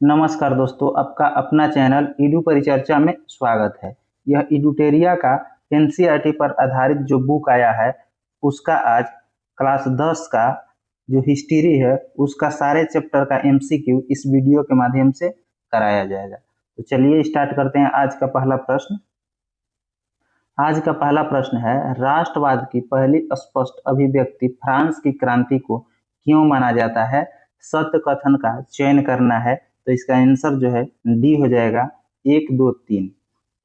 नमस्कार दोस्तों, आपका अपना चैनल ईडू परिचर्चा में स्वागत है। यह इडुटेरिया का एनसीईआरटी पर आधारित जो बुक आया है उसका आज क्लास 10 का जो हिस्ट्री है उसका सारे चैप्टर का एमसीक्यू इस वीडियो के माध्यम से कराया जाएगा। तो चलिए स्टार्ट करते हैं। आज का पहला प्रश्न है, राष्ट्रवाद की पहली स्पष्ट अभिव्यक्ति फ्रांस की क्रांति को क्यों माना जाता है? सत्य कथन का चयन करना है, तो इसका आंसर जो है डी हो जाएगा 1, 2, 3।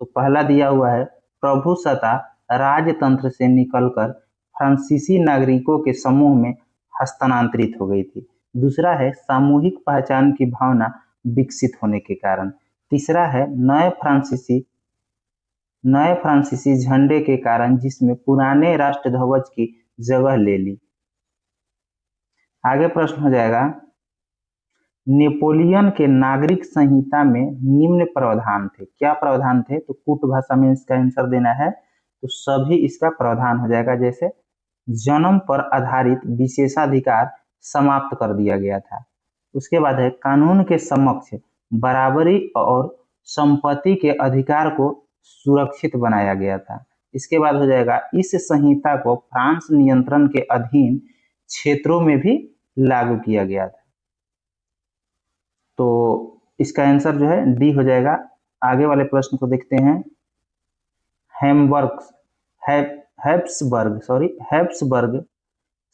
तो पहला दिया हुआ है, प्रभुसत्ता राजतंत्र से निकलकर फ्रांसीसी नागरिकों के समूह में हस्तांतरित हो गई थी। दूसरा है, सामूहिक पहचान की भावना विकसित होने के कारण। तीसरा है, नए फ्रांसीसी झंडे के कारण जिसमें पुराने राष्ट्रध्वज की जगह ले ली। आगे प्रश्न हो जाएगा, नेपोलियन के नागरिक संहिता में निम्न प्रावधान थे। क्या प्रावधान थे? तो कूट भाषा में इसका आंसर देना है, तो सभी इसका प्रावधान हो जाएगा। जैसे जन्म पर आधारित विशेषाधिकार समाप्त कर दिया गया था। उसके बाद है, कानून के समक्ष बराबरी और संपत्ति के अधिकार को सुरक्षित बनाया गया था। इसके बाद हो जाएगा, इस संहिता को फ्रांस नियंत्रण के अधीन क्षेत्रों में भी लागू किया गया था। तो इसका आंसर जो है डी हो जाएगा। आगे वाले प्रश्न को देखते हैं। हैब्सबर्ग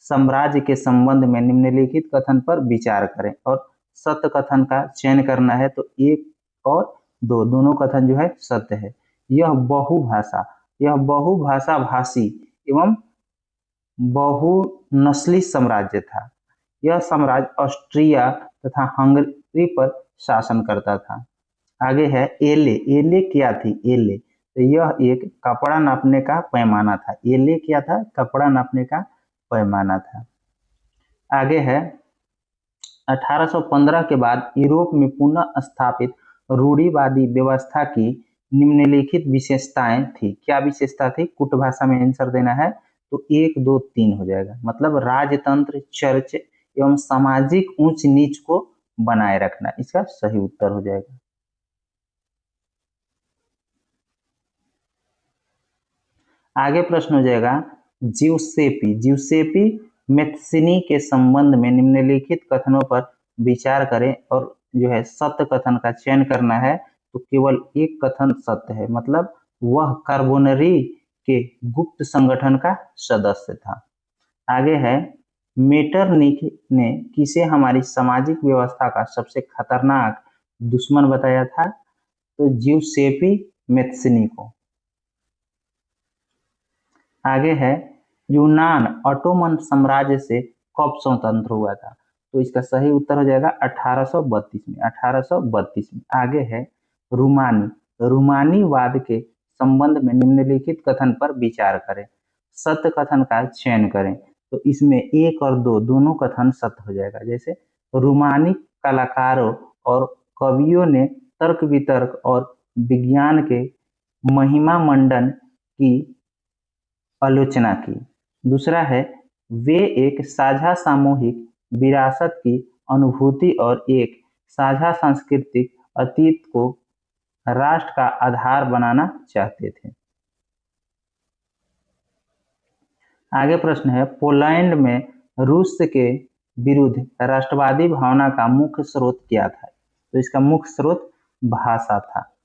साम्राज्य के संबंध में निम्नलिखित कथन पर विचार करें और सत्य कथन का चयन करना है। तो 1 और 2 दोनों कथन जो है सत्य है। यह बहुभाषा भाषी एवं बहुनस्ली साम्राज्य था। यह साम्राज्य ऑस्ट्रिया तथा हंगरी पर शासन करता था। आगे है, एले क्या थी? एले, तो यह एक कपड़ा नापने का पैमाना था। एले क्या था? कपड़ा नापने का पैमाना था। आगे है, 1815 के बाद यूरोप में पुनः स्थापित रूढ़िवादी व्यवस्था की निम्नलिखित विशेषताएं थी। क्या विशेषता थी? कूट भाषा में आंसर देना है, तो 1, 2, 3 हो जाएगा। मतलब राजतंत्र, चर्च एवं सामाजिक ऊंच नीच को बनाए रखना, इसका सही उत्तर हो जाएगा। आगे प्रश्न हो जाएगा, जिउसेपी मैत्सिनी के संबंध में निम्नलिखित कथनों पर विचार करें और जो है सत्य कथन का चयन करना है। तो केवल एक कथन सत्य है, मतलब वह कार्बोनरी के गुप्त संगठन का सदस्य था। आगे है, मेटरनिख ने किसे हमारी सामाजिक व्यवस्था का सबसे खतरनाक दुश्मन बताया था? तो जिउसेपी मैत्सिनी को। आगे है, यूनान ऑटोमन साम्राज्य से कब स्वतंत्र हुआ था? तो इसका सही उत्तर हो जाएगा 1832 में। आगे है, रूमानीवाद के संबंध में निम्नलिखित कथन पर विचार करें, सत्य कथन का चयन करें। तो इसमें 1 और 2 दोनों कथन सत्य हो जाएगा। जैसे रूमानी कलाकारों और कवियों ने तर्क वितर्क और विज्ञान के महिमा मंडन की आलोचना की। दूसरा है, वे एक साझा सामूहिक विरासत की अनुभूति और एक साझा सांस्कृतिक अतीत को राष्ट्र का आधार बनाना चाहते थे। आगे प्रश्न है, पोलैंड में रूस के विरुद्ध राष्ट्रवादी भावना का मुख्य स्रोत क्या था? तो इसका मुख्य स्रोत भाषा था।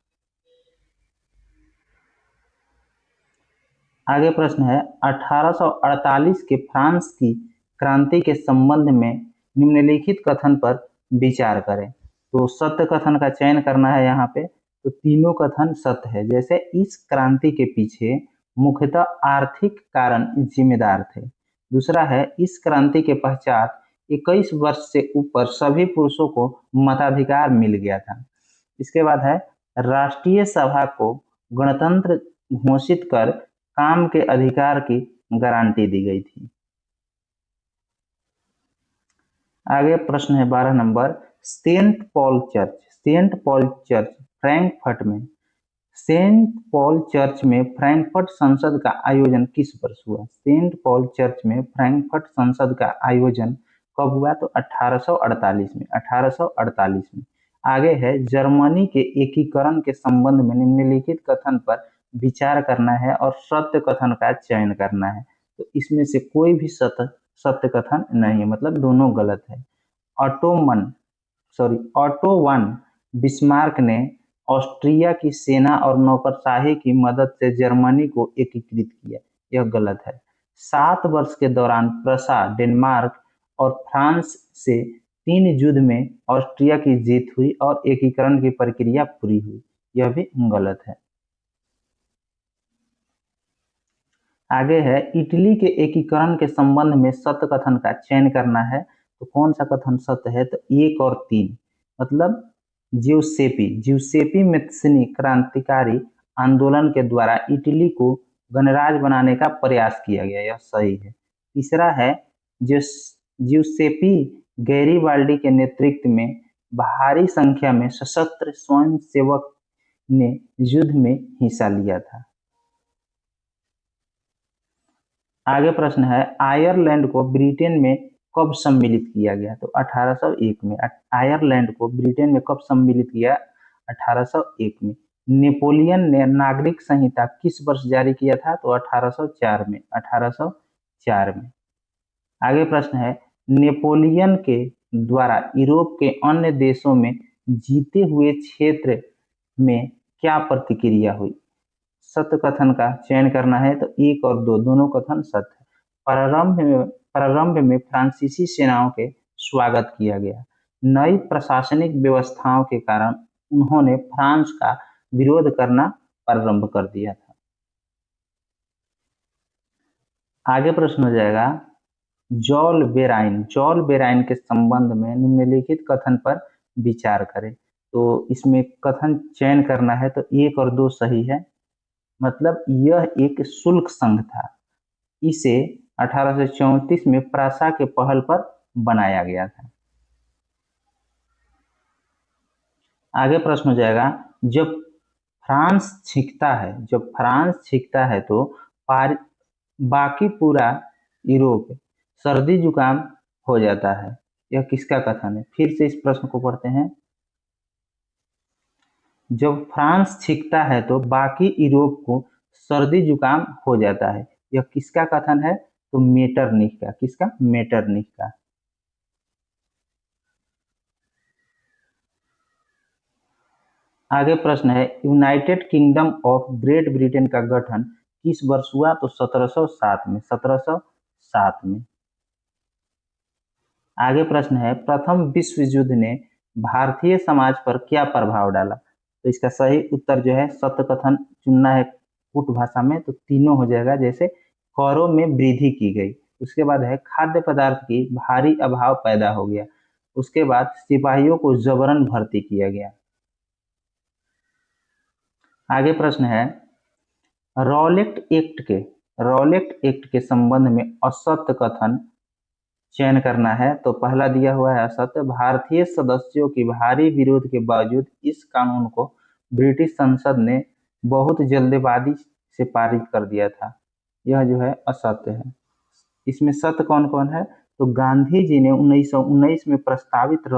आगे प्रश्न है, 1848 के फ्रांस की क्रांति के संबंध में निम्नलिखित कथन पर विचार करें। तो सत्य कथन का चयन करना है यहाँ पे। तो तीनों कथन सत्य है। जैसे इस क्रांति के पीछे मुख्यतः आर्थिक कारण जिम्मेदार थे। दूसरा है, इस क्रांति के पश्चात 21 वर्ष से ऊपर सभी पुरुषों को मताधिकार मिल गया था। इसके बाद है, राष्ट्रीय सभा को गणतंत्र घोषित कर काम के अधिकार की गारंटी दी गई थी। आगे प्रश्न है 12 नंबर, सेंट पॉल चर्च फ्रैंकफर्ट में फ्रैंकफर्ट संसद का आयोजन किस वर्ष हुआ? सेंट पॉल चर्च में फ्रैंकफर्ट संसद का आयोजन कब हुआ? तो 1848 में। आगे है जर्मनी के एकीकरण के संबंध में निम्नलिखित कथन पर विचार करना है और सत्य कथन का चयन करना है। तो इसमें से कोई भी सत्य कथन नहीं है, मतलब दोनों गलत है। ऑटो वन बिस्मार्क ने ऑस्ट्रिया की सेना और नौकरशाही की मदद से जर्मनी को एकीकृत किया, यह गलत है। 7 वर्ष के दौरान प्रसा, डेनमार्क और फ्रांस से 3 युद्ध में ऑस्ट्रिया की जीत हुई और एकीकरण की प्रक्रिया पूरी हुई, यह भी गलत है। आगे है इटली के एकीकरण के संबंध में सत्य कथन का चयन करना है। तो कौन सा कथन सत्य है? तो 1 और 3, मतलब जिउसेपी मेत्सिनी क्रांतिकारी आंदोलन के द्वारा इटली को गणराज्य बनाने का प्रयास किया गया, यह सही है। तीसरा है जिउसेपी गैरिबाल्डी के नेतृत्व में भारी संख्या में सशस्त्र स्वयंसेवक ने युद्ध में हिस्सा लिया था। आगे प्रश्न है आयरलैंड को ब्रिटेन में कब सम्मिलित किया गया? तो 1801 में। आयरलैंड को ब्रिटेन में कब सम्मिलित किया? 1801 में। नेपोलियन ने नागरिक संहिता किस वर्ष जारी किया था? तो 1804 में। 1804 में। आगे प्रश्न है नेपोलियन के द्वारा यूरोप के अन्य देशों में जीते हुए क्षेत्र में क्या प्रतिक्रिया हुई? सत्य कथन का चयन करना है। तो 1 और 2 दोनों कथन सत्य है। प्रारंभ में फ्रांसीसी सेनाओं के स्वागत किया गया। नई प्रशासनिक व्यवस्थाओं के कारण उन्होंने फ्रांस का विरोध करना प्रारंभ कर दिया था। आगे प्रश्न हो जाएगा जॉल बेराइन के संबंध में निम्नलिखित कथन पर विचार करें। तो इसमें कथन चयन करना है। तो 1 और 2 सही है, मतलब यह एक शुल्क संघ था। इसे 1834 में प्रासा के पहल पर बनाया गया था। आगे प्रश्न हो जाएगा जब फ्रांस छींकता है तो बाकी पूरा यूरोप सर्दी जुकाम हो जाता है, यह किसका कथन है? फिर से इस प्रश्न को पढ़ते हैं। जब फ्रांस छींकता है तो बाकी यूरोप को सर्दी जुकाम हो जाता है, यह किसका कथन है? तो मेटरनिख का। किसका? मेटरनिख का। आगे प्रश्न है United kingdom of great Britain का गठन किस वर्ष हुआ? तो 1707 में। 1707 में। आगे प्रश्न है प्रथम विश्व युद्ध ने भारतीय समाज पर क्या प्रभाव डाला? तो इसका सही उत्तर जो है सत्य कथन चुनना है कूट भाषा में। तो तीनों हो जाएगा, जैसे करों में वृद्धि की गई, उसके बाद है खाद्य पदार्थ की भारी अभाव पैदा हो गया, उसके बाद सिपाहियों को जबरन भर्ती किया गया। आगे प्रश्न है रॉलेट एक्ट के संबंध में असत्य कथन चयन करना है। तो पहला दिया हुआ है असत्य, भारतीय सदस्यों की भारी विरोध के बावजूद इस कानून को ब्रिटिश संसद ने बहुत जल्दबाजी से पारित कर दिया था, यह जो है असत्य है। इसमें सत्य कौन कौन है? तो गांधी जी ने 1919 में प्रस्तावित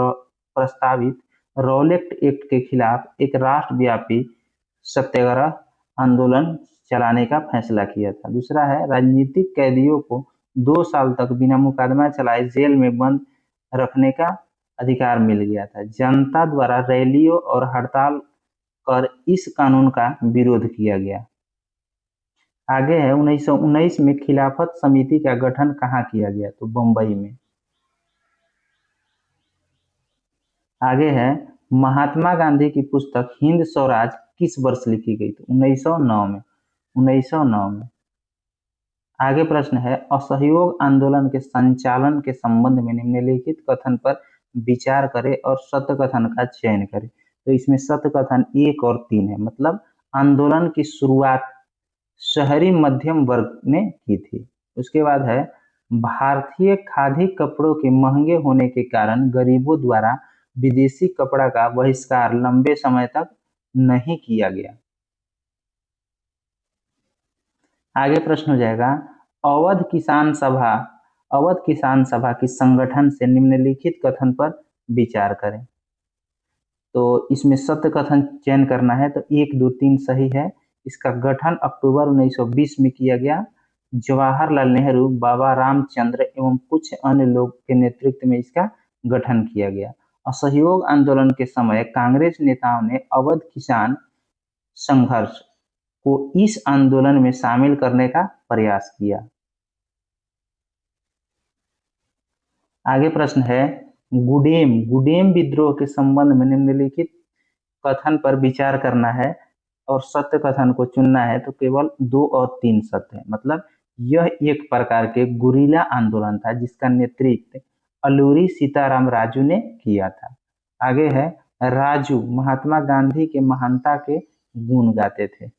रॉलेट एक्ट के खिलाफ एक राष्ट्रव्यापी सत्याग्रह आंदोलन चलाने का फैसला किया था। दूसरा है राजनीतिक कैदियों को 2 साल तक बिना मुकदमा चलाए जेल में बंद रखने का अधिकार मिल गया था। जनता द्वारा रैलियों और हड़ताल कर इस कानून का विरोध किया गया। आगे है 1919 में खिलाफत समिति का गठन कहाँ किया गया? तो बंबई में। आगे है महात्मा गांधी की पुस्तक हिंद स्वराज किस वर्ष लिखी गई? तो 1909 में। 1909 में। आगे प्रश्न है असहयोग आंदोलन के संचालन के संबंध में निम्नलिखित कथन पर विचार करें और सत्य कथन का चयन करें। तो इसमें सत्य कथन 1 और 3 है, मतलब आंदोलन की शुरुआत शहरी मध्यम वर्ग ने की थी। उसके बाद है भारतीय खादी कपड़ों के महंगे होने के कारण गरीबों द्वारा विदेशी कपड़ा का बहिष्कार लंबे समय तक नहीं किया गया। आगे प्रश्न हो जाएगा अवध किसान सभा की संगठन से निम्नलिखित कथन पर विचार करें। तो इसमें सत्य कथन चयन करना है, तो 1, 2, 3 सही है। इसका गठन अक्टूबर 1920 में किया गया। जवाहरलाल नेहरू, बाबा रामचंद्र एवं कुछ अन्य लोग के नेतृत्व में इसका गठन किया गया। असहयोग आंदोलन के समय कांग्रेस नेताओं ने अवध किसान संघर्ष को इस आंदोलन में शामिल करने का प्रयास किया। आगे प्रश्न है, गुडेम विद्रोह के संबंध में निम्नलिखित कथन पर विचार करना है और सत्य कथन को चुनना है। तो केवल 2 और 3 सत्य है। मतलब यह एक प्रकार के गुरिल्ला आंदोलन था जिसका नेतृत्व अलूरी सीताराम राजू ने किया था। आगे है, राजू महात्मा गांधी के महानता के गुण गाते थे।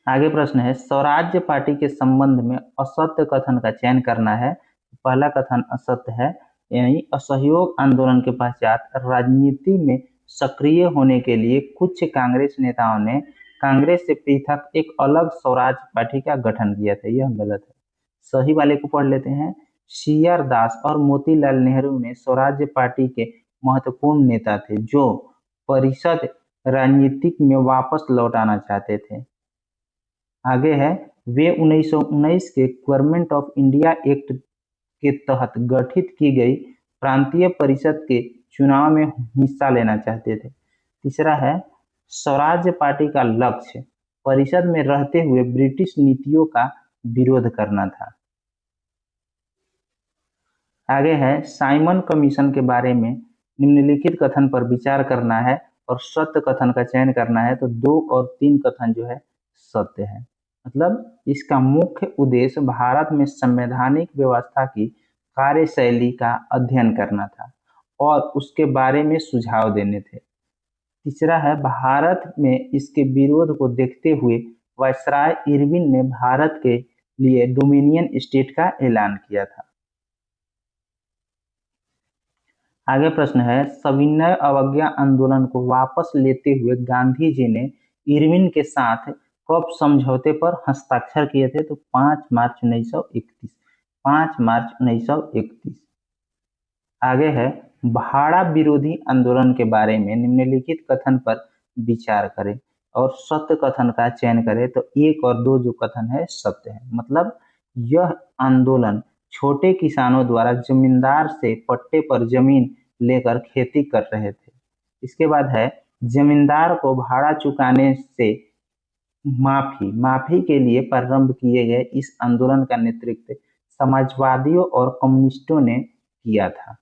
आगे प्रश्न है, स्वराज्य पार्टी के संबंध में असत्य कथन का चयन करना है। पहला कथन असत्य है, यानी असहयोग आंदोलन के पश्चात राजनीति में सक्रिय होने के लिए कुछ कांग्रेस नेताओं ने कांग्रेस से पृथक एक अलग स्वराज्य पार्टी का गठन किया था। यह गलत है। सही वाले को पढ़ लेते हैं। सी आर दास और मोतीलाल नेहरू ने स्वराज्य पार्टी के महत्वपूर्ण नेता थे जो परिषद राजनीतिक में वापस लौटाना चाहते थे। आगे है, वे 1919 के गवर्नमेंट ऑफ इंडिया एक्ट के तहत गठित की गई प्रांतीय परिषद के चुनाव में हिस्सा लेना चाहते थे। तीसरा है, स्वराज्य पार्टी का लक्ष्य परिषद में रहते हुए ब्रिटिश नीतियों का विरोध करना था। आगे है, साइमन कमीशन के बारे में निम्नलिखित कथन पर विचार करना है और सत्य कथन का चयन करना है। तो 2 और 3 कथन जो है सत्य है। मतलब इसका मुख्य उद्देश्य भारत में संवैधानिक व्यवस्था की कार्यशैली का अध्ययन करना था और उसके बारे में सुझाव देने थे। तीसरा है, भारत में इसके विरोध को देखते हुए वायसराय इरविन ने भारत के लिए डोमिनियन स्टेट का ऐलान किया था। आगे प्रश्न है, सविनय अवज्ञा आंदोलन को वापस लेते हुए गांधी जी ने इरविन के साथ कब समझौते पर हस्ताक्षर किए थे? तो 5 मार्च 1931। 5 मार्च 1931। आगे है, भाड़ा विरोधी आंदोलन के बारे में निम्नलिखित कथन पर विचार करें और सत्य कथन का चयन करें। तो 1 और 2 जो कथन है सत्य है। मतलब यह आंदोलन छोटे किसानों द्वारा जमींदार से पट्टे पर जमीन लेकर खेती कर रहे थे। इसके बाद है, जमींदार को भाड़ा चुकाने से माफी के लिए प्रारंभ किए गए इस आंदोलन का नेतृत्व समाजवादियों और कम्युनिस्टों ने किया था।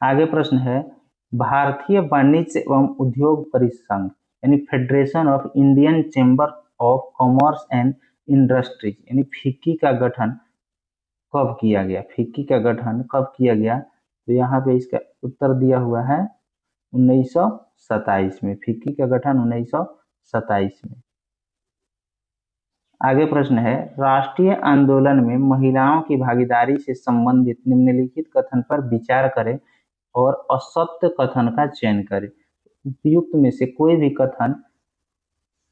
आगे प्रश्न है, भारतीय वाणिज्य एवं उद्योग परिसंघ यानी federation of Indian chamber of commerce and industries यानी फिक्की का गठन कब किया गया? फिक्की का गठन कब किया गया? तो यहाँ पे इसका उत्तर दिया हुआ है 1927 में। फिक्की का गठन 1927 में। आगे प्रश्न है, राष्ट्रीय आंदोलन में महिलाओं की भागीदारी से संबंधित निम्नलिखित कथन पर विचार करें और असत्य कथन का चयन करें। उपयुक्त में से कोई भी कथन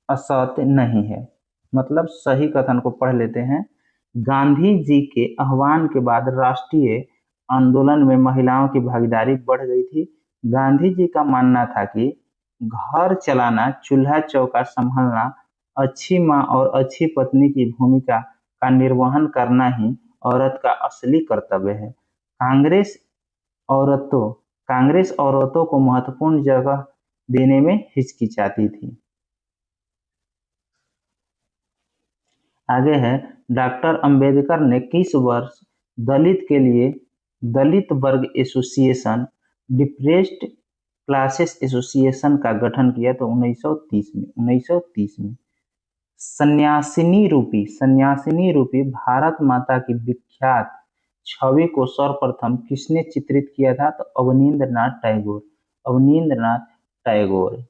असत्य नहीं है। मतलब सही कथन को पढ़ लेते हैं। गांधी जी के आह्वान के बाद राष्ट्रीय आंदोलन में महिलाओं की भागीदारी बढ़ गई थी। गांधी जी का मानना था कि घर चलाना, चूल्हा चौका संभालना, अच्छी माँ और अच्छी पत्नी की भूमिका का निर्वहन करना ही औरत का असली कर्तव्य है। कांग्रेस औरतों को महत्वपूर्ण जगह देने में हिचकिचाती थी। आगे है, डॉक्टर अंबेडकर ने किस वर्ष दलित के लिए दलित वर्ग एसोसिएशन, डिप्रेस्ड क्लासेस एसोसिएशन का गठन किया? तो 1930 में। 1930 में। सन्यासिनी रूपी भारत माता की विख्यात छवि को सर्वप्रथम किसने चित्रित किया था? तो अवनींद्रनाथ टैगोर।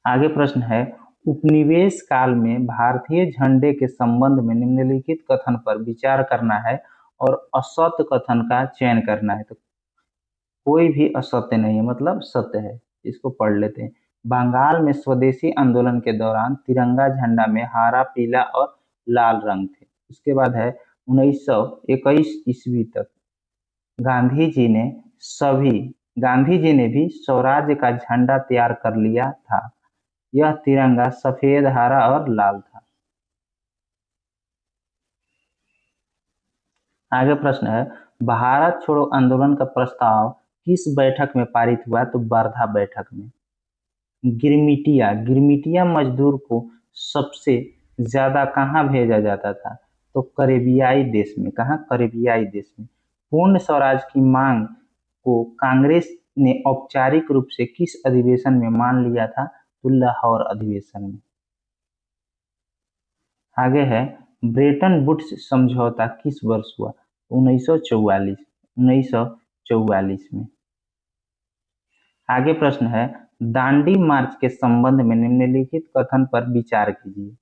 आगे प्रश्न है, उपनिवेश काल में भारतीय झंडे के संबंध में निम्नलिखित कथन पर विचार करना है और असत्य कथन का चयन करना है। तो कोई भी असत्य नहीं है, मतलब सत्य है। इसको पढ़ लेते हैं। बंगाल में स्वदेशी आंदोलन के दौरान तिरंगा झंडा में हरा, पीला और लाल रंग थे। उसके बाद है 1921 ईस्वी तक गांधी जी ने भी स्वराज्य का झंडा तैयार कर लिया था। यह तिरंगा सफेद, हरा और लाल था। आगे प्रश्न है, भारत छोड़ो आंदोलन का प्रस्ताव किस बैठक में पारित हुआ? तो वर्धा बैठक में। गिरमिटिया मजदूर को सबसे ज्यादा कहाँ भेजा जाता था? तो करेबियाई देश में। कहाँ? करेबियाई देश में। पूर्ण स्वराज की मांग को कांग्रेस ने औपचारिक रूप से किस अधिवेशन में मान लिया था? तो लाहौर अधिवेशन में। आगे है, ब्रेटन वुड्स समझौता किस वर्ष हुआ? 1944 में। आगे प्रश्न है, दांडी मार्च के संबंध में निम्नलिखित कथन पर विचार कीजिए।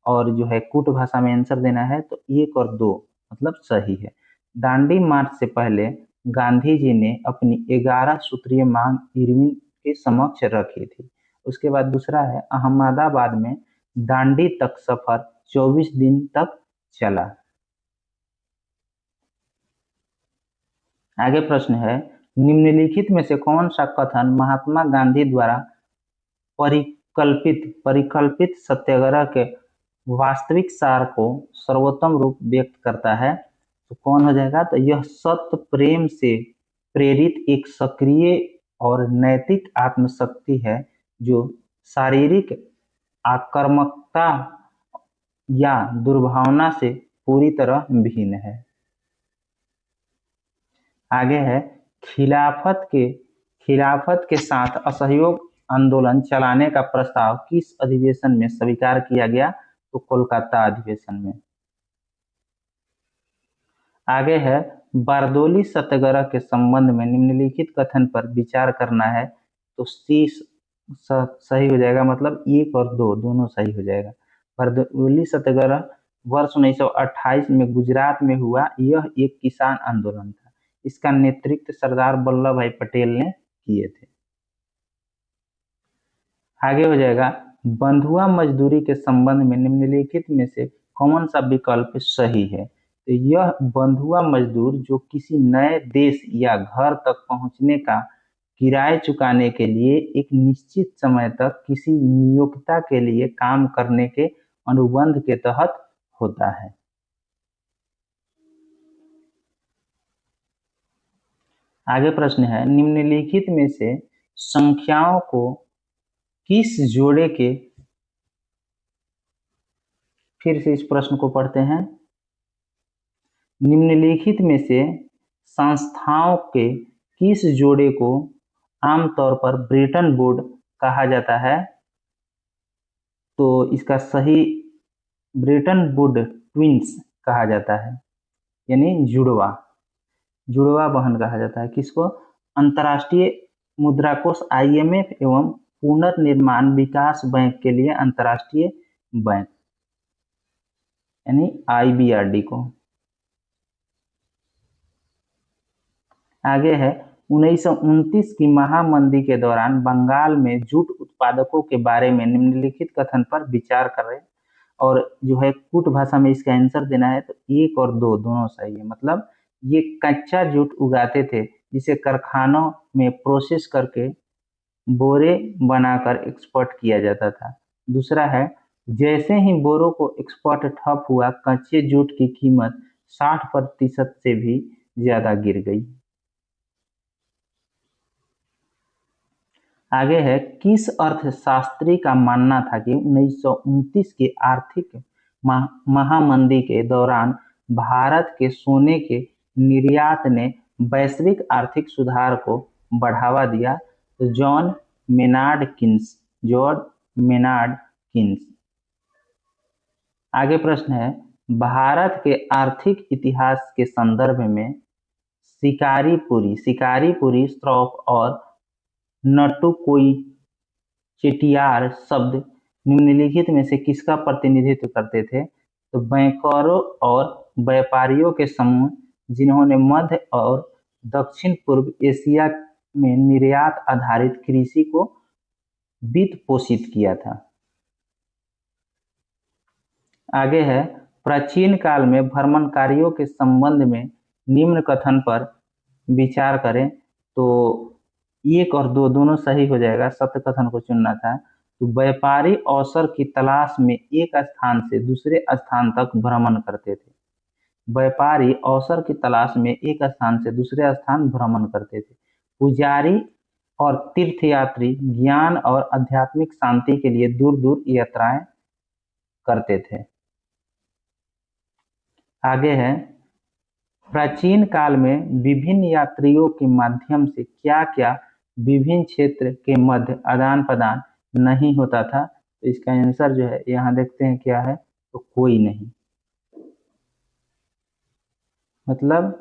और जो है कूट भाषा में आंसर देना है, तो 1 और 2 मतलब सही है। दांडी मार्च से पहले गांधी जी ने अपनी 11 सूत्रीय मांग इरविन के समक्ष रखी थी। उसके बाद दूसरा है, अहमदाबाद में दांडी तक सफर 24 दिन तक चला। आगे प्रश्न है, निम्नलिखित में से कौन सा कथन महात्मा गांधी द्वारा परिकल्पित सत्याग्रह के वास्तविक सार को सर्वोत्तम रूप व्यक्त करता है? तो कौन हो जाएगा? तो यह सत्य प्रेम से प्रेरित एक सक्रिय और नैतिक आत्मशक्ति है जो शारीरिक आक्रामकता या दुर्भावना से पूरी तरह भिन्न है। आगे है, खिलाफत के साथ असहयोग आंदोलन चलाने का प्रस्ताव किस अधिवेशन में स्वीकार किया गया? तो कोलकाता अधिवेशन में। आगे है, बारदोली सत्याग्रह के संबंध में निम्नलिखित कथन पर विचार करना है। तो सी सही हो जाएगा, मतलब 1 और 2 दोनों सही हो जाएगा। बारदोली सत्याग्रह वर्ष 1928 में गुजरात में हुआ। यह एक किसान आंदोलन था। इसका नेतृत्व सरदार वल्लभ भाई पटेल ने किए थे। आगे हो जाएगा, बंधुआ मजदूरी के संबंध में निम्नलिखित में से कौन सा विकल्प सही है? तो यह बंधुआ मजदूर जो किसी नए देश या घर तक पहुंचने का किराए चुकाने के लिए एक निश्चित समय तक किसी नियोक्ता के लिए काम करने के अनुबंध के तहत होता है। आगे प्रश्न है, निम्नलिखित में से संख्याओं को किस जोड़े के, फिर से इस प्रश्न को पढ़ते हैं। निम्नलिखित में से संस्थाओं के किस जोड़े को आमतौर पर ब्रेटन वुड कहा जाता है? तो इसका सही ब्रेटन वुड ट्विंस कहा जाता है, यानी जुड़वा बहन कहा जाता है। किसको? अंतर्राष्ट्रीय मुद्रा कोष IMF एवं पुनर्निर्माण विकास बैंक के लिए अंतर्राष्ट्रीय बैंक यानी IBRD को। आगे है, 1929 की महामंदी के दौरान बंगाल में जूट उत्पादकों के बारे में निम्नलिखित कथन पर विचार करें। और जो है कूट भाषा में इसका आंसर देना है। तो 1 और 2 दोनों सही है। मतलब ये कच्चा जूट उगाते थे जिसे कारखानों में प्रोसेस करके बोरे बनाकर एक्सपोर्ट किया जाता था। दूसरा है, जैसे ही बोरों को एक्सपोर्ट ठप हुआ, कच्चे जूट की कीमत 60% से भी ज्यादा गिर गई। आगे है, किस अर्थशास्त्री का मानना था कि 1929 की आर्थिक महामंदी के दौरान भारत के सोने के निर्यात ने वैश्विक आर्थिक सुधार को बढ़ावा दिया? तो जॉन मेनार्ड किन्स। आगे प्रश्न है, भारत के आर्थिक इतिहास के संदर्भ में शिकारीपुरी श्रॉफ और नटुकोई चेटियार शब्द निम्नलिखित में से किसका प्रतिनिधित्व करते थे? तो बैंकरों और व्यापारियों के समूह जिन्होंने मध्य और दक्षिण पूर्व एशिया में निर्यात आधारित कृषि को वित्त पोषित किया था। आगे है, प्राचीन काल में भ्रमणकारियों के संबंध में निम्न कथन पर विचार करें तो 1 और 2 दोनों सही हो जाएगा, सत्य कथन को चुनना था। तो व्यापारी अवसर की तलाश में एक स्थान से दूसरे स्थान तक भ्रमण करते थे। व्यापारी अवसर की तलाश में एक स्थान से दूसरे स्थान भ्रमण करते थे। पुजारी और तीर्थयात्री ज्ञान और आध्यात्मिक शांति के लिए दूर दूर यात्राएं करते थे। आगे है, प्राचीन काल में विभिन्न यात्रियों के माध्यम से क्या क्या विभिन्न क्षेत्र के मध्य आदान प्रदान नहीं होता था। तो इसका आंसर जो है यहाँ देखते हैं क्या है, तो कोई नहीं। मतलब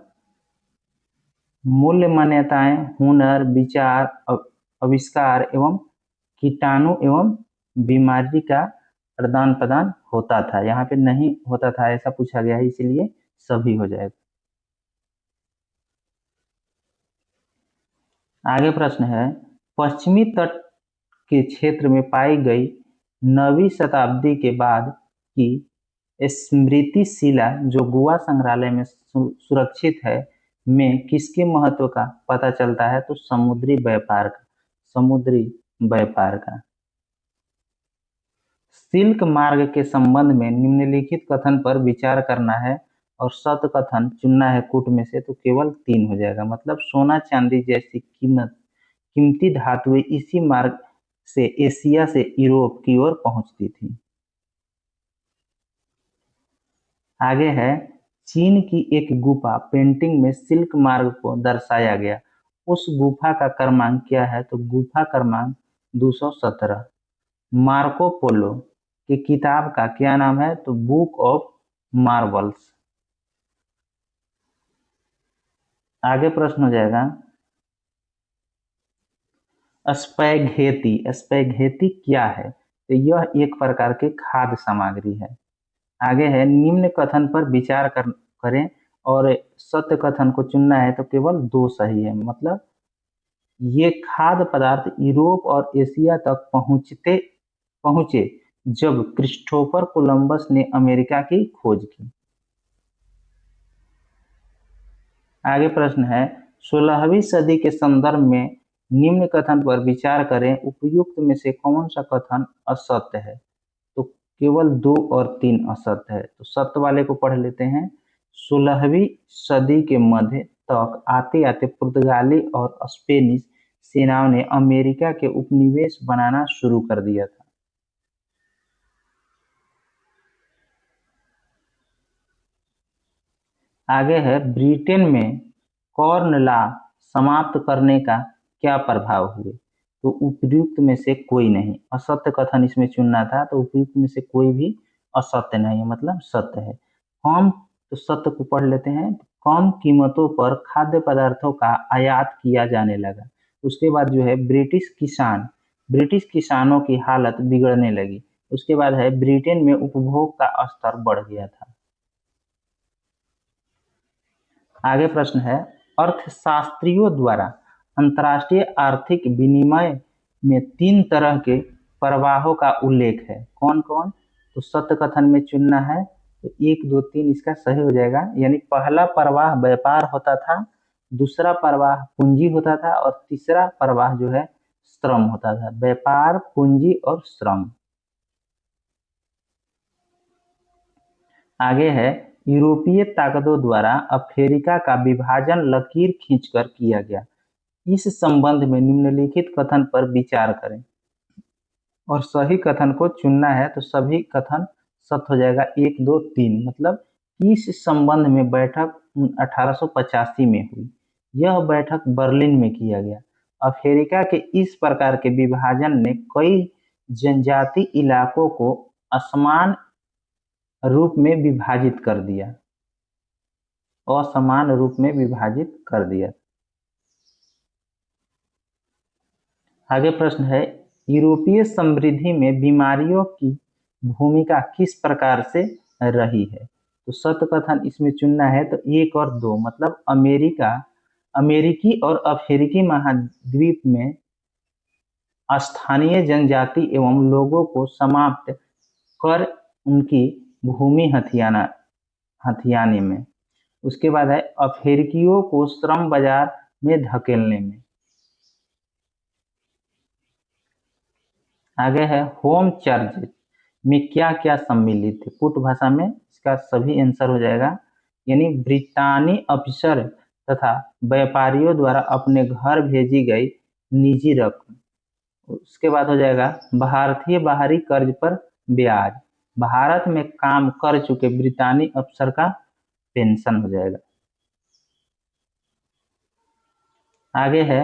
मूल्य मान्यताएं, हुनर, विचार, आविष्कार एवं कीटाणु एवं बीमारी का आदान प्रदान होता था। यहाँ पे नहीं होता था ऐसा पूछा गया है, इसलिए सभी हो जाएगा। आगे प्रश्न है, पश्चिमी तट के क्षेत्र में पाई गई 9वीं शताब्दी के बाद की स्मृति शिला जो गोवा संग्रहालय में सुरक्षित है में किसके महत्व का पता चलता है। तो समुद्री व्यापार का। समुद्री व्यापार का। सिल्क मार्ग के संबंध में निम्नलिखित कथन पर विचार करना है और सत्य कथन चुनना है कूट में से। तो केवल 3 हो जाएगा। मतलब सोना चांदी जैसी कीमती धातुएं इसी मार्ग से एशिया से यूरोप की ओर पहुंचती थी। आगे है, चीन की एक गुफा पेंटिंग में सिल्क मार्ग को दर्शाया गया, उस गुफा का क्रमांक क्या है। तो गुफा क्रमांक 217। मार्को पोलो की किताब का क्या नाम है। तो बुक ऑफ मार्वल्स। आगे प्रश्न हो जाएगा, स्पैघेती। स्पैघेती क्या है। तो यह एक प्रकार की खाद्य सामग्री है। आगे है, निम्न कथन पर विचार करें और सत्य कथन को चुनना है। तो केवल 2 सही है। मतलब ये खाद्य पदार्थ यूरोप और एशिया तक पहुंचे जब क्रिस्टोफर कोलंबस ने अमेरिका की खोज की। आगे प्रश्न है, 16वीं सदी के संदर्भ में निम्न कथन पर विचार करें, उपयुक्त में से कौन सा कथन असत्य है। तो केवल 2 और 3 असत्य है। तो सत्य वाले को पढ़ लेते हैं। 16वीं सदी के मध्य तक आते आते पुर्तगाली और स्पेनिश सेनाओं ने अमेरिका के उपनिवेश बनाना शुरू कर दिया था। आगे है, ब्रिटेन में कॉर्न लॉ समाप्त करने का क्या प्रभाव हुए। तो उपयुक्त में से कोई नहीं। असत्य कथन इसमें चुनना था। तो उपयुक्त में से कोई भी असत्य नहीं है, मतलब सत्य है। कम, तो सत्य को पढ़ लेते हैं। कम कीमतों पर खाद्य पदार्थों का आयात किया जाने लगा। उसके बाद जो है ब्रिटिश किसानों की हालत बिगड़ने लगी। उसके बाद है, ब्रिटेन में उपभोग का स्तर बढ़ गया था। आगे प्रश्न है, अर्थशास्त्रियों द्वारा अंतर्राष्ट्रीय आर्थिक विनिमय में 3 तरह के प्रवाहों का उल्लेख है। कौन कौन। तो सत्य कथन में चुनना है। तो 1, 2, 3 इसका सही हो जाएगा। यानी पहला प्रवाह व्यापार होता था, दूसरा प्रवाह पूंजी होता था और तीसरा प्रवाह जो है श्रम होता था। व्यापार, पूंजी और श्रम। आगे है, यूरोपीय ताकतों द्वारा अफ्रीका का विभाजन लकीर खींचकर किया गया। इस संबंध में निम्नलिखित कथन पर विचार करें और सही कथन को चुनना है। तो सभी कथन सत्य हो जाएगा। 1, 2, 3। मतलब इस संबंध में बैठक 1885 में हुई। यह बैठक बर्लिन में किया गया। अफ्रीका के इस प्रकार के विभाजन ने कई जनजाति इलाकों को असमान रूप में विभाजित कर दिया। असमान रूप में विभाजित कर दिया। आगे प्रश्न है, यूरोपीय समृद्धि में बीमारियों की भूमिका किस प्रकार से रही है। तो सत्य कथन इसमें चुनना है। तो 1 और 2। मतलब अमेरिकी और अफ्रीकी महाद्वीप में स्थानीय जनजाति एवं लोगों को समाप्त कर उनकी भूमि हथियाने में। उसके बाद है अफ्रीकियों को श्रम बाजार में धकेलने में। आगे है होम चार्ज में क्या क्या सम्मिलित है। कुट भाषा में इसका सभी आंसर हो जाएगा, यानी ब्रितानी अफसर तथा व्यापारियों द्वारा अपने घर भेजी गई निजी रकम। उसके बाद हो जाएगा भारतीय बाहरी कर्ज पर ब्याज। भारत में काम कर चुके ब्रितानी अफसर का पेंशन हो जाएगा। आगे है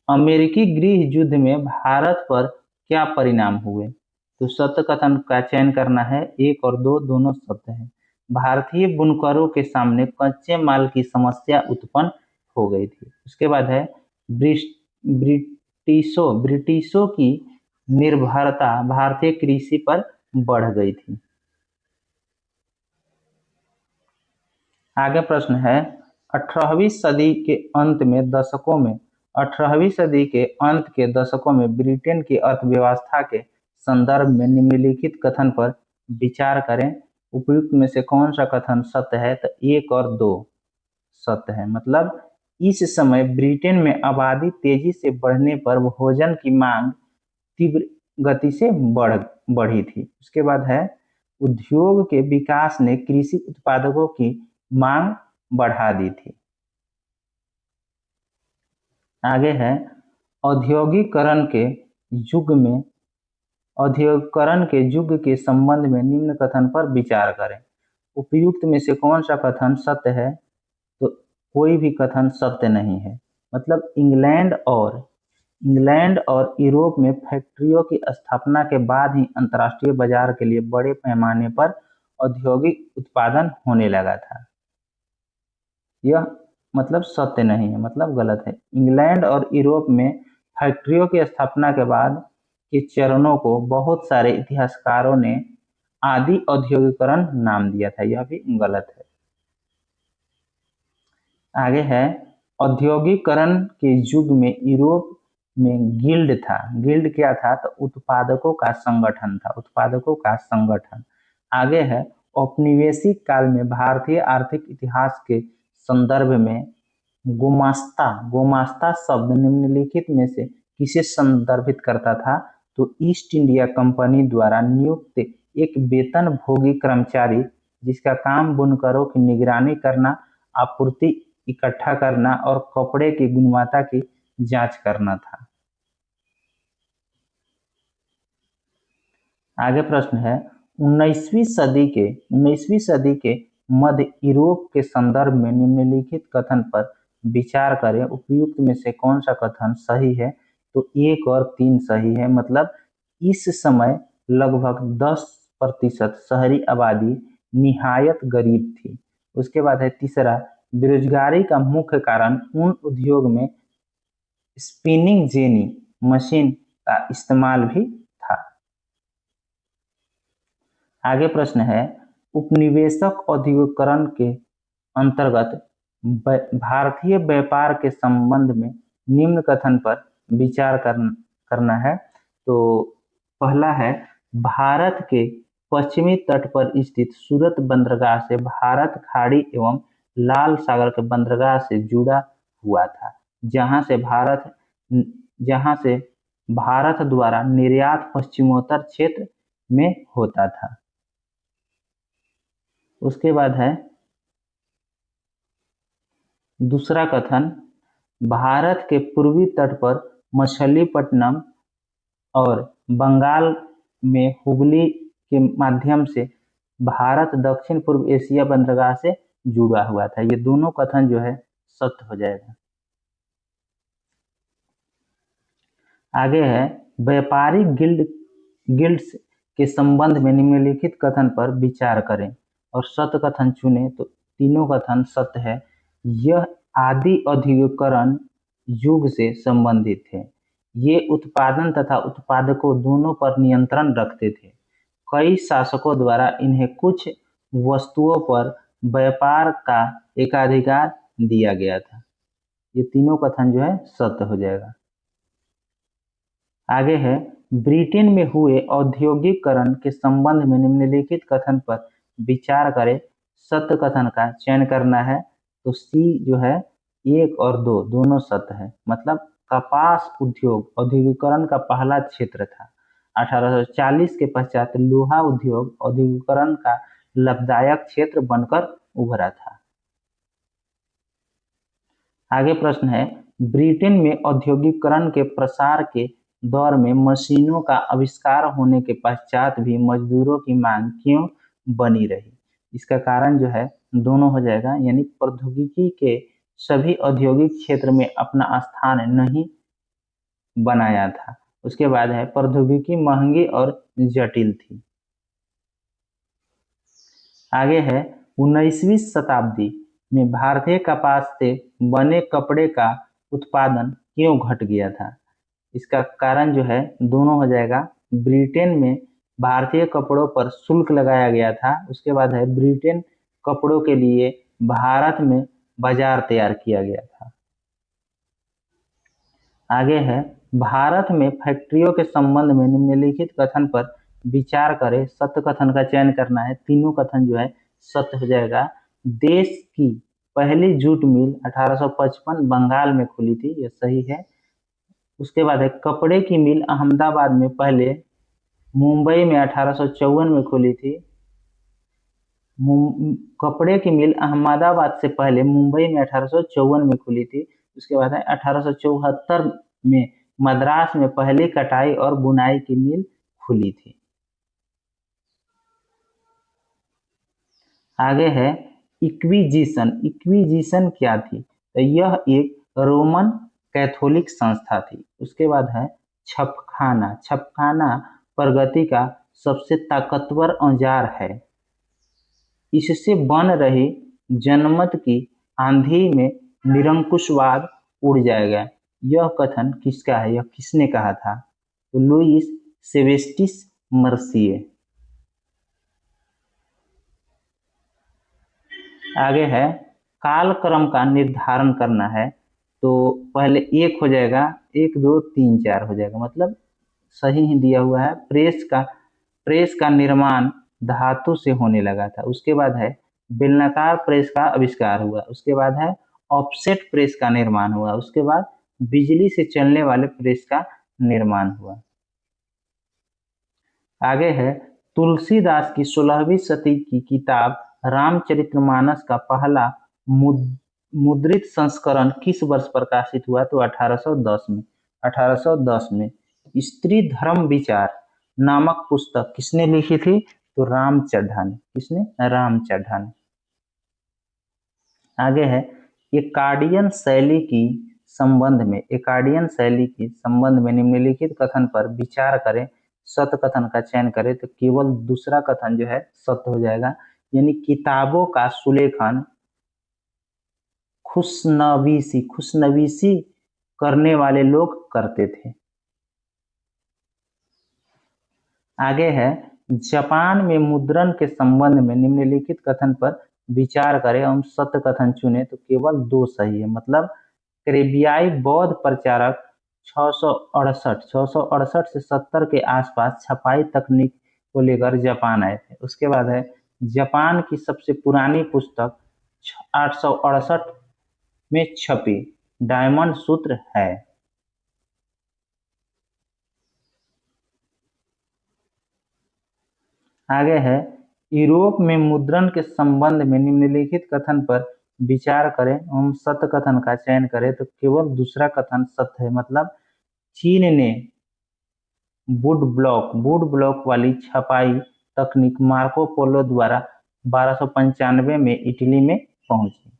अमेरिकी गृह युद्ध में भारत पर क्या परिणाम हुए। तो सत्य कथन का चयन करना है, 1 और 2 दोनों सत्य है। भारतीय बुनकरों के सामने कच्चे माल की समस्या उत्पन्न हो गई थी। उसके बाद है ब्रिटिशों की निर्भरता भारतीय कृषि पर बढ़ गई थी। आगे प्रश्न है 18वीं सदी के अंत में दशकों में 18वीं सदी के अंत के दशकों में ब्रिटेन की अर्थव्यवस्था के संदर्भ में निम्नलिखित कथन पर विचार करें। उपयुक्त में से कौन सा कथन सत्य है। तो 1 और 2 सत्य है। मतलब इस समय ब्रिटेन में आबादी तेजी से बढ़ने पर भोजन की मांग तीव्र गति से बढ़ी थी। उसके बाद है उद्योग के विकास ने कृषि उत्पादकों की मांग बढ़ा दी थी। आगे है औद्योगिकरण के युग के संबंध में निम्न कथन पर विचार करें। उपयुक्त में से कौन सा कथन सत्य है। तो कोई भी कथन सत्य नहीं है। मतलब इंग्लैंड और यूरोप में फैक्ट्रियों की स्थापना के बाद ही अंतर्राष्ट्रीय बाजार के लिए बड़े पैमाने पर औद्योगिक उत्पादन होने लगा था। यह मतलब सत्य नहीं है, मतलब गलत है। इंग्लैंड और यूरोप में फैक्ट्रियों की स्थापना के बाद के चरणों को बहुत सारे इतिहासकारों ने आदि औद्योगिकरण नाम दिया था। यह भी गलत है। आगे है औद्योगिकरण के युग में यूरोप में गिल्ड था। गिल्ड क्या था। तो उत्पादकों का संगठन। आगे है औपनिवेशिक काल में भारतीय आर्थिक इतिहास के संदर्भ में गोमास्ता शब्द निम्नलिखित में से किसे संदर्भित करता था। तो ईस्ट इंडिया कंपनी द्वारा नियुक्त एक वेतन भोगी कर्मचारी जिसका काम बुनकरों की निगरानी करना, आपूर्ति इकट्ठा करना और कपड़े की गुणवत्ता की जांच करना था। आगे प्रश्न है 19वीं सदी के मध्य यूरोप के संदर्भ में निम्नलिखित कथन पर विचार करें। उपयुक्त में से कौन सा कथन सही है। तो 1 और 3 सही है। मतलब इस समय लगभग 10% शहरी आबादी निहायत गरीब थी। उसके बाद है तीसरा बेरोजगारी का मुख्य कारण उन उद्योग में स्पिनिंग जेनी मशीन का इस्तेमाल भी था। आगे प्रश्न है उपनिवेशक औद्योगिकरण के अंतर्गत भारतीय व्यापार के संबंध में निम्न कथन पर विचार करना है। तो पहला है भारत के पश्चिमी तट पर स्थित सूरत बंदरगाह से भारत खाड़ी एवं लाल सागर के बंदरगाह से जुड़ा हुआ था, जहां से भारत द्वारा निर्यात पश्चिमोत्तर क्षेत्र में होता था। उसके बाद है दूसरा कथन भारत के पूर्वी तट पर मछलीपट्टनम और बंगाल में हुगली के माध्यम से भारत दक्षिण पूर्व एशिया बंदरगाह से जुड़ा हुआ था। ये दोनों कथन जो है सत्य हो जाएगा। आगे है व्यापारिक गिल्ड्स के संबंध में निम्नलिखित कथन पर विचार करें और सत्य कथन चुने। तो तीनों कथन सत्य है। यह आदि औद्योगिकरण युग से संबंधित थे। ये उत्पादन तथा उत्पादकों दोनों पर नियंत्रण रखते थे। कई शासकों द्वारा इन्हें कुछ वस्तुओं पर व्यापार का एकाधिकार दिया गया था। ये तीनों कथन जो है सत्य हो जाएगा। आगे है ब्रिटेन में हुए औद्योगिकरण के संबंध में निम्नलिखित कथन पर विचार करें सत्य कथन का चयन करना है। तो सी जो है 1 और 2 दोनों सत्य है। मतलब कपास उद्योग औद्योगिकरण का पहला क्षेत्र था। 1840 के पश्चात लोहा उद्योग औद्योगिकरण का लाभदायक क्षेत्र बनकर उभरा था। आगे प्रश्न है, ब्रिटेन में औद्योगिकरण के प्रसार के दौर में मशीनों का आविष्कार होने के पश्चात भी मजदूरों की मांग क्यों बनी रही? इसका कारण जो है दोनों हो जाएगा, यानी प्रौद्योगिकी के सभी औद्योगिक क्षेत्र में अपना स्थान नहीं बनाया था। उसके बाद है प्रौद्योगिकी महंगी और जटिल थी। आगे है 19वीं शताब्दी में भारतीय कपास से बने कपड़े का उत्पादन क्यों घट गया था? इसका कारण जो है दोनों हो जाएगा। ब्रिटेन में भारतीय कपड़ों पर शुल्क लगाया गया था। उसके बाद है ब्रिटेन कपड़ों के लिए भारत में बाजार तैयार किया गया था। आगे है भारत में फैक्ट्रियों के संबंध में निम्नलिखित कथन पर विचार करें। सत्य कथन का चयन करना है। तीनों कथन जो है सत्य हो जाएगा। देश की पहली जूट मिल 1855 बंगाल में खुली थी, यह सही है। उसके बाद है कपड़े की मिल अहमदाबाद में पहले मुंबई में 1854 में खुली थी। कपड़े की मिल अहमदाबाद से पहले मुंबई में 1854 में खुली थी। उसके बाद है 1874 में मद्रास में पहली कटाई और बुनाई की मिल खुली थी। आगे है इक्विजिशन। इक्विजिशन क्या थी? तो यह एक रोमन कैथोलिक संस्था थी। उसके बाद है छपखाना। छपखाना प्रगति का सबसे ताकतवर औजार है। इससे बन रही जनमत की आंधी में निरंकुशवाद उड़ जाएगा। यह कथन किसका है? यह किसने कहा था? तो लुईस सेबेस्टियस मर्सिए। आगे है कालक्रम का निर्धारण करना है। तो पहले 1 हो जाएगा, 1 2 3 4 हो जाएगा, मतलब सही ही दिया हुआ है। प्रेस का निर्माण धातु से होने लगा था। उसके बाद है बेलनाकार प्रेस का आविष्कार हुआ। उसके बाद है ऑफसेट प्रेस का निर्माण हुआ। उसके बाद बिजली से चलने वाले प्रेस का निर्माण हुआ। आगे है तुलसीदास की 16वीं सदी की किताब रामचरितमानस का पहला मुद्रित संस्करण किस वर्ष प्रकाशित हुआ? तो 1810 में। 1810 में स्त्री धर्म विचार नामक पुस्तक किसने लिखी थी? तो राम चड्ढा ने। किसने? राम चड्ढा ने। आगे है एकाडियन शैली की संबंध में निम्नलिखित कथन पर विचार करें। सत्य कथन का चयन करें। तो केवल दूसरा कथन जो है सत्य हो जाएगा, यानी किताबों का सुलेखन खुशनवीसी करने वाले लोग करते थे। आगे है जापान में मुद्रण के संबंध में निम्नलिखित कथन पर विचार करें एवं सत्य कथन चुने। तो केवल 2 सही है। मतलब क्रेबियाई बौद्ध प्रचारक 668 से 70 के आसपास छपाई तकनीक को लेकर जापान आए थे। उसके बाद है जापान की सबसे पुरानी पुस्तक 868 में छपी डायमंड सूत्र है। आगे है यूरोप में मुद्रण के संबंध में निम्नलिखित कथन पर विचार करें एवं सत्य कथन का चयन करें। तो केवल दूसरा कथन सत्य है। मतलब चीन ने वुड ब्लॉक वाली छपाई तकनीक मार्को पोलो द्वारा 1295 में इटली में पहुंची।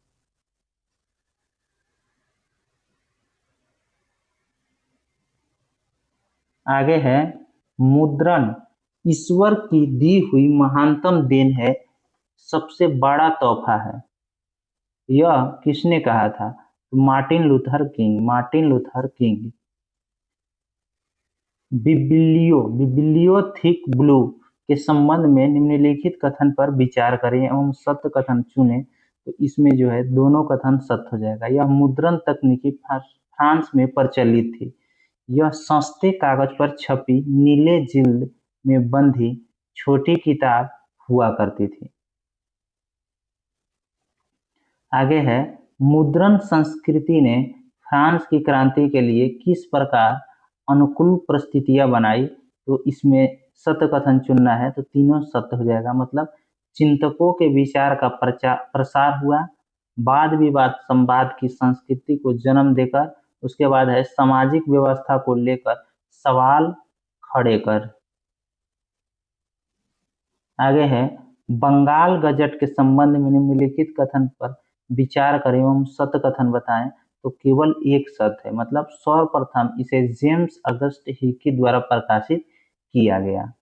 आगे है मुद्रण ईश्वर की दी हुई महानतम देन है, सबसे बड़ा तोहफा है। यह किसने कहा था? Martin Luther king. Biblio thick blue के संबंध में निम्नलिखित कथन पर विचार करें एवं सत्य कथन चुने। तो इसमें जो है दोनों कथन सत्य हो जाएगा। यह मुद्रण तकनीकी फ्रांस में प्रचलित थी। यह सस्ते कागज पर छपी नीले जिल्द में बंधी छोटी किताब हुआ करती थी। आगे है, मुद्रण संस्कृति ने फ्रांस की क्रांति के लिए किस प्रकार अनुकूल परिस्थितियां बनाई। तो इसमें सत्य कथन चुनना है, तो तीनों सत्य हो जाएगा। मतलब चिंतकों के विचार का प्रसार हुआ, वाद विवाद संवाद की संस्कृति को जन्म देकर, उसके बाद है सामाजिक व्यवस्था को लेकर सवाल खड़े कर। आगे है, बंगाल गजट के संबंध में निम्नलिखित कथन पर विचार करें एवं सत्य कथन बताएं। तो केवल एक सत्य है, मतलब सर्वप्रथम इसे जेम्स अगस्ट हिकी द्वारा प्रकाशित किया गया।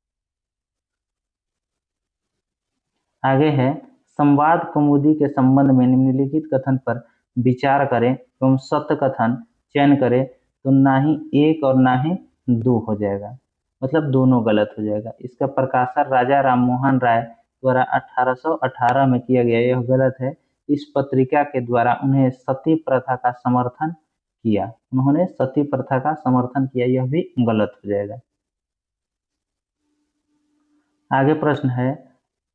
आगे है, संवाद कौमुदी के संबंध में निम्नलिखित कथन पर विचार करें एवं सत्य कथन चयन करें। तो ना ही एक और ना ही दो हो जाएगा, मतलब दोनों गलत हो जाएगा। इसका प्रकाशन राजा राम मोहन राय द्वारा 1818 में किया गया, यह गलत है। इस पत्रिका के द्वारा उन्हें सती प्रथा का समर्थन किया, उन्होंने सती प्रथा का समर्थन किया, यह भी गलत हो जाएगा। आगे प्रश्न है,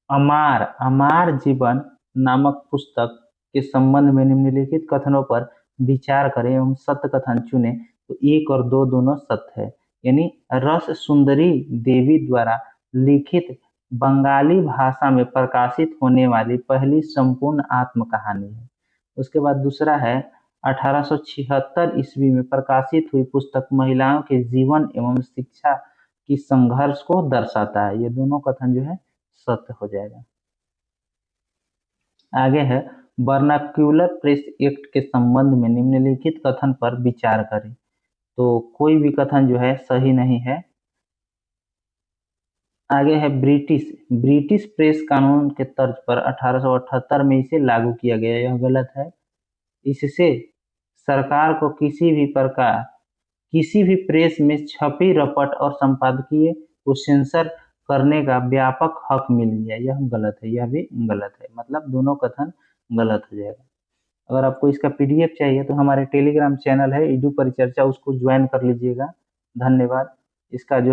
अमार अमार जीवन नामक पुस्तक के संबंध में निम्नलिखित कथनों पर विचार करें एवं सत्य कथन चुने। तो एक और दो दोनों सत्य है, यानी रस सुंदरी देवी द्वारा लिखित बंगाली भाषा में प्रकाशित होने वाली पहली संपूर्ण आत्मकहानी है। उसके बाद दूसरा है, 1876 ईस्वी में प्रकाशित हुई पुस्तक महिलाओं के जीवन एवं शिक्षा की संघर्ष को दर्शाता है। ये दोनों कथन जो है सत्य हो जाएगा। आगे है, वर्नाक्यूलर प्रेस एक्ट के संबंध में निम्नलिखित कथन पर विचार करें। तो कोई भी कथन जो है सही नहीं है। आगे है, ब्रिटिश प्रेस कानून के तर्ज पर 1878 में इसे लागू किया गया, यह गलत है। इससे सरकार को किसी भी प्रेस में छपी रपट और संपादकीय को सेंसर करने का व्यापक हक मिल गया, यह गलत है, यह भी गलत है। मतलब दोनों कथन गलत हो जाएगा। अगर आपको इसका पीडीएफ चाहिए तो हमारे टेलीग्राम चैनल है ईडू परिचर्चा, उसको ज्वाइन कर लीजिएगा। धन्यवाद। इसका जो है